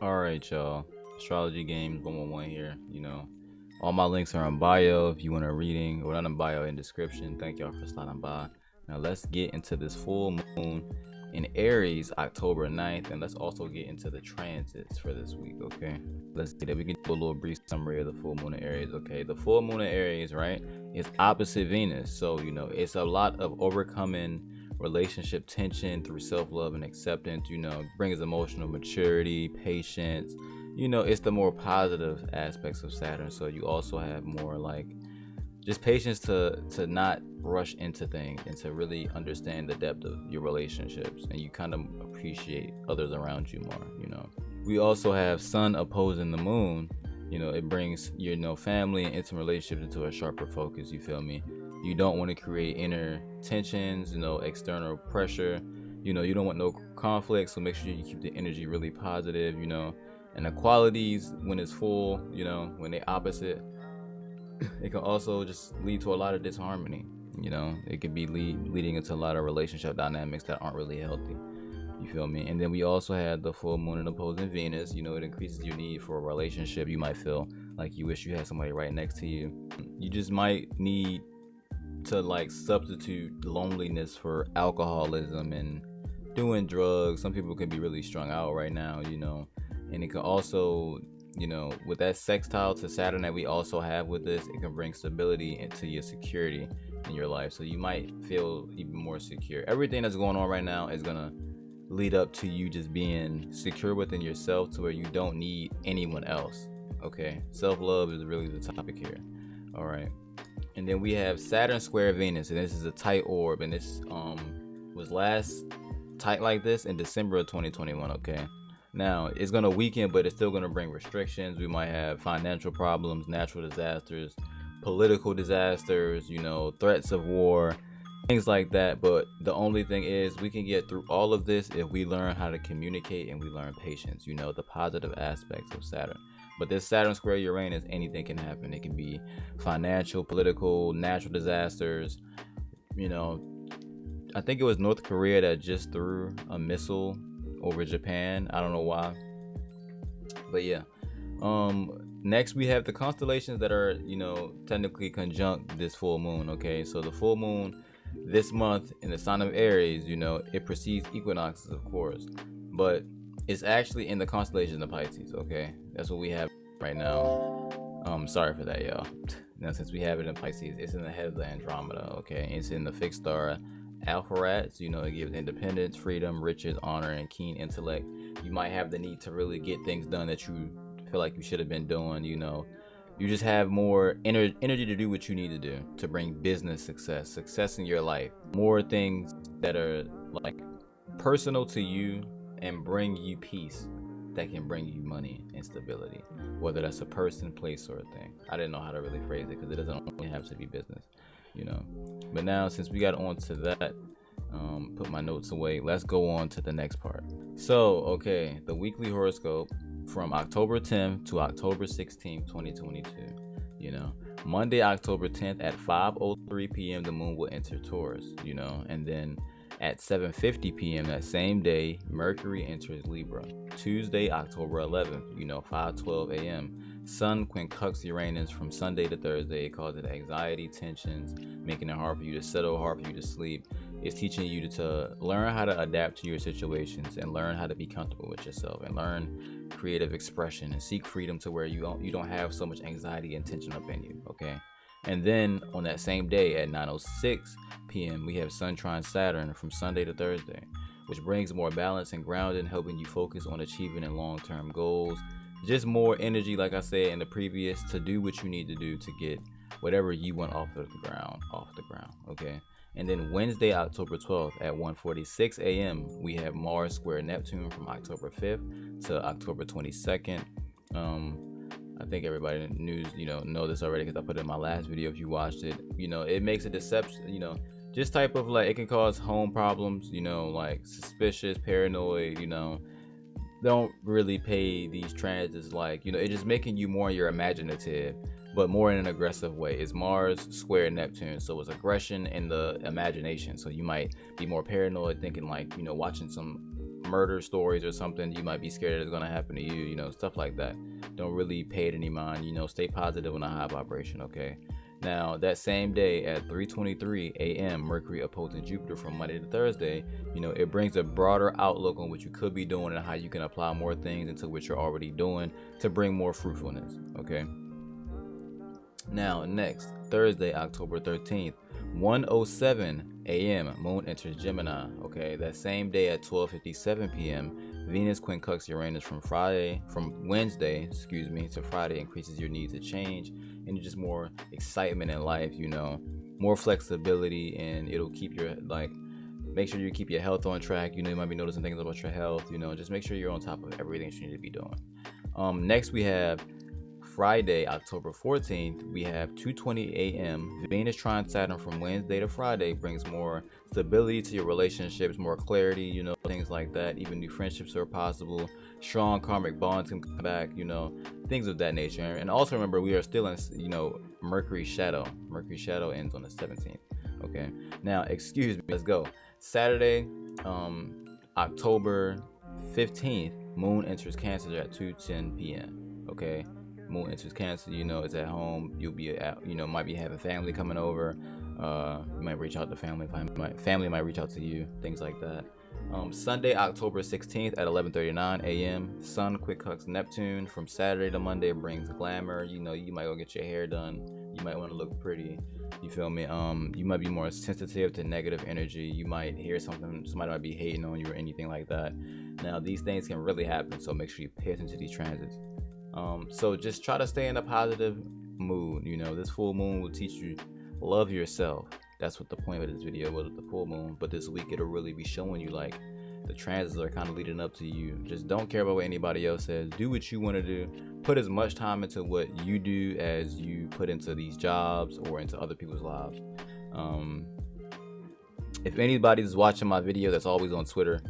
All right, y'all. Astrology Games 111 here. All my links are in bio if you want a reading, or not in bio, in description. Thank y'all for stopping by. Now let's get into this full moon in Aries, October 9th, and let's also get into the transits for this week, okay? Let's get it. We can do a little brief summary of the full moon in Aries, okay? The full moon in Aries, right, is opposite Venus. So, it's a lot of overcoming relationship tension through self-love and acceptance. Brings emotional maturity, patience. It's the more positive aspects of Saturn. So you also have more like just patience to not rush into things and to really understand the depth of your relationships, and you kind of appreciate others around you more. We also have Sun opposing the Moon. It brings your family and intimate relationships into a sharper focus. You feel me? You don't want to create inner tensions, external pressure. You don't want no conflict, so make sure you keep the energy really positive. And the qualities, when it's full, when they opposite, it can also just lead to a lot of disharmony. It could be leading into a lot of relationship dynamics that aren't really healthy. You feel me? And then we also had the full moon in opposing Venus. It increases your need for a relationship. You might feel like you wish you had somebody right next to you. You just might need to like substitute loneliness for alcoholism and doing drugs. Some people can be really strung out right now. And it can also, with that sextile to Saturn that we also have with this, it can bring stability into your security in your life. So you might feel even more secure. Everything that's going on right now is gonna lead up to you just being secure within yourself, to where you don't need anyone else. Okay, self-love is really the topic here. All right. And then we have Saturn square Venus, and this is a tight orb, and this was last tight like this in December of 2021. Okay, now it's gonna weaken, but it's still gonna bring restrictions. We might have financial problems, natural disasters, political disasters, threats of war, things like that. But the only thing is, we can get through all of this if we learn how to communicate and we learn patience. The positive aspects of Saturn. But this Saturn square Uranus, anything can happen. It can be financial, political, natural disasters. You know, I think it was North Korea that just threw a missile over Japan. I don't know why, but yeah. Next we have the constellations that are, technically conjunct this full moon. Okay, so the full moon this month in the sign of Aries, it precedes equinoxes, of course, but it's actually in the constellation of Pisces. Okay, that's what we have right now. Sorry for that, y'all. Now, since we have it in Pisces, it's in the head of the Andromeda. Okay, it's in the fixed star Alpharat. It gives independence, freedom, riches, honor, and keen intellect. You might have the need to really get things done that you feel like you should have been doing. You just have more energy to do what you need to do to bring business success in your life, more things that are like personal to you and bring you peace, that can bring you money and stability, whether that's a person, place, or a thing. I didn't know how to really phrase it because it doesn't only have to be business, you know. But now, since we got on to that, put my notes away, let's go on to the next part. So, okay, the weekly horoscope from October 10th to October 16th, 2022. Monday, October 10th at 5:03 p.m. the moon will enter Taurus, and then at 7:50 p.m. that same day, Mercury enters Libra. Tuesday, October 11th, 5:12 a.m. Sun quincunx Uranus from Sunday to Thursday. It causes anxiety, tensions, making it hard for you to settle, hard for you to sleep. It's teaching you to learn how to adapt to your situations and learn how to be comfortable with yourself and learn creative expression and seek freedom to where you don't have so much anxiety and tension up in you. Okay. And then on that same day at 9:06 p.m., we have Sun trine Saturn from Sunday to Thursday, which brings more balance and grounding, helping you focus on achieving and long-term goals. Just more energy, like I said in the previous, to do what you need to do to get whatever you want off the ground. Okay. And then Wednesday, October 12th at 1:46 a.m., we have Mars square Neptune from October 5th to October 22nd. I think everybody know this already because I put it in my last video if you watched it. It makes a deception, just type of like, it can cause home problems, like suspicious, paranoid, don't really pay these transits like, it's just making you more your imaginative, but more in an aggressive way. It's Mars square Neptune, so it's aggression in the imagination. So you might be more paranoid, thinking like, watching some murder stories or something, you might be scared that it's going to happen to you, you know, stuff like that. Don't really pay it any mind, you know, stay positive on a high vibration, okay? Now, that same day at 3:23 a.m., Mercury opposing Jupiter from Monday to Thursday, you know, it brings a broader outlook on what you could be doing and how you can apply more things into what you're already doing to bring more fruitfulness, okay? Now, next, Thursday, October 13th, 1:07 a.m., Moon enters Gemini, okay? That same day at 12:57 p.m., Venus quincunx Uranus from Wednesday, to Friday, increases your need to change and just more excitement in life, you know, more flexibility, and it'll keep your, like, make sure you keep your health on track. You know, you might be noticing things about your health, you know, just make sure you're on top of everything you need to be doing. Next we have Friday, October 14th, we have 2:20 a.m. Venus trine Saturn from Wednesday to Friday brings more stability to your relationships, more clarity, you know, things like that. Even new friendships are possible. Strong karmic bonds can come back, you know, things of that nature. And also remember, we are still in, you know, Mercury shadow. Mercury shadow ends on the 17th. Okay. Now, excuse me. Let's go. Saturday, October 15th, Moon enters Cancer at 2:10 p.m. Okay. Moon enters Cancer, you know, it's at home. You'll be at, you know, might be having family coming over. You might reach out to family. Family might reach out to you. Things like that. Sunday, October 16th at 11:39 a.m. Sun quincunx Neptune from Saturday to Monday brings glamour. You know, you might go get your hair done. You might want to look pretty. You feel me? You might be more sensitive to negative energy. You might hear something. Somebody might be hating on you or anything like that. Now, these things can really happen, so make sure you pay attention to these transits. So just try to stay in a positive mood. You know, this full moon will teach you love yourself. That's what the point of this video was with the full moon. But this week it'll really be showing you, like, the transits are kind of leading up to you. Just don't care about what anybody else says. Do what you want to do. Put as much time into what you do as you put into these jobs or into other people's lives. If anybody's watching my video that's always on Twitter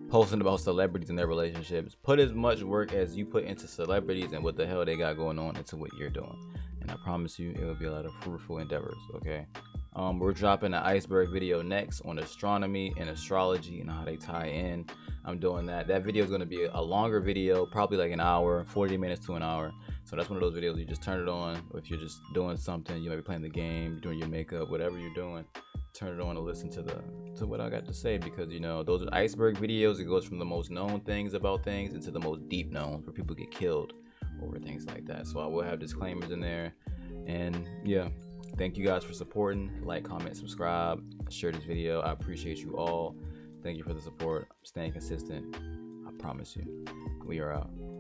posting about celebrities and their relationships, put as much work as you put into celebrities and what the hell they got going on into what you're doing, and I promise you it will be a lot of fruitful endeavors. Okay. We're dropping an iceberg video next on astronomy and astrology and how they tie in. I'm doing that video is going to be a longer video, probably like an hour, 40 minutes to an hour. So that's one of those videos you just turn it on, or if you're just doing something, you might be playing the game, doing your makeup, whatever you're doing, turn it on to listen to what I got to say, because, you know, those are iceberg videos. It goes from the most known things about things into the most deep known, where people get killed over things like that. So I will have disclaimers in there. And yeah, thank you guys for supporting. Like, comment, subscribe, share this video. I appreciate you all. Thank you for the support. I'm staying consistent. I promise you. We are out.